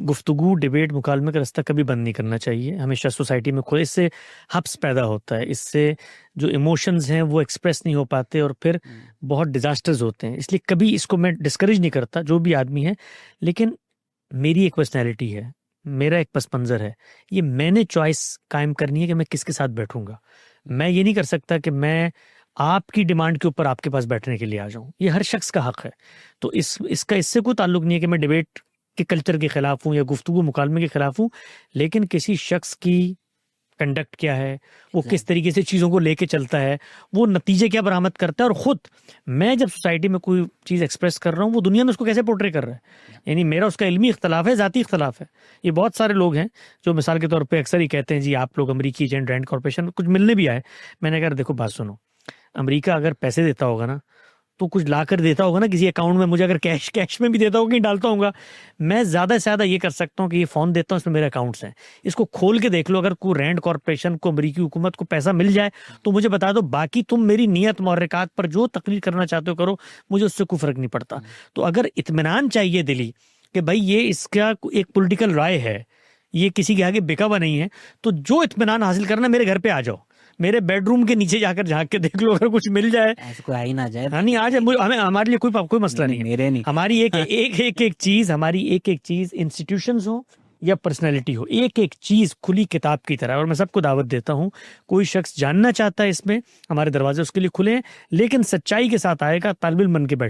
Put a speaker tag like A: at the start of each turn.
A: गुफ्तगू, डिबेट, मुकालमे का रास्ता कभी बंद नहीं करना चाहिए। हमेशा सोसाइटी में खुद इससे हब्स पैदा होता है, इससे जो इमोशंस हैं वो एक्सप्रेस नहीं हो पाते और फिर बहुत डिजास्टर्स होते हैं। इसलिए कभी इसको मैं डिस्करेज नहीं करता, जो भी आदमी है। लेकिन मेरी एक पर्सनैलिटी है, मेरा एक पस मंज़र है, ये मैंने चॉइस कायम करनी है कि मैं किसके साथ बैठूंगा। मैं ये नहीं कर सकता कि मैं आपकी डिमांड के ऊपर आपके पास बैठने के लिए आ जाऊं। ये हर शख्स का हक है। तो इसका इससे कोई ताल्लुक नहीं है कि मैं डिबेट के कल्चर के खिलाफ हूं या गुफ्तगू मुकालमे के खिलाफ हूं। लेकिन किसी शख्स की कंडक्ट क्या है, वो किस तरीके से चीज़ों को लेके चलता है, वो नतीजे क्या बरामद करता है, और ख़ुद मैं जब सोसाइटी में कोई चीज़ एक्सप्रेस कर रहा हूँ वो दुनिया में उसको कैसे पोर्ट्रे कर रहा है। यानी मेरा उसका इल्मी इख्तलाफ है, ज़ाती इख्तलाफ है। ये बहुत सारे लोग हैं जो मिसाल के तौर पे अक्सर ही कहते हैं जी आप लोग अमरीकी एजेंट रैंड कॉर्पोरेशन, कुछ मिलने भी आए। मैंने कहा देखो बात सुनो, अमेरिका अगर पैसे देता होगा ना तो कुछ ला कर देता होगा ना किसी अकाउंट में, मुझे अगर कैश में भी देता होगा, कहीं डालता होगा। मैं ज़्यादा से ज़्यादा ये कर सकता हूँ कि ये फ़ोन देता हूँ, इसमें मेरे अकाउंट्स हैं, इसको खोल के देख लो। अगर कोई रैंड कॉर्पोरेशन को, अमरीकी हुकूमत को पैसा मिल जाए तो मुझे बता दो। बाकी तुम मेरी नीयत मुहर्रिकात पर जो तकरीर करना चाहते हो करो, मुझे उससे कोई फ़र्क नहीं पड़ता। तो अगर इत्मीनान चाहिए दिली कि भाई ये इसका एक पॉलिटिकल राय है, ये किसी के आगे बिका हुआ नहीं है, तो जो इत्मीनान हासिल करना मेरे घर पे आ जाओ, मेरे बेडरूम के नीचे जाकर झांक के देख लो, अगर कुछ मिल जाए।
B: ऐसे कोई आ ही ना जाए।
A: हाँ नहीं आ जाए, हमें हमारे लिए कोई मसला नहीं है।
B: मेरे नहीं।
A: हमारी एक एक चीज इंस्टीट्यूशंस हो या पर्सनैलिटी हो, एक एक चीज खुली किताब की तरह। और मैं सबको दावत देता हूँ, कोई शख्स जानना चाहता है इसमें, हमारे दरवाजे उसके लिए खुले हैं, लेकिन सच्चाई के साथ आएगा, तालिब इल्म बन के बैठे।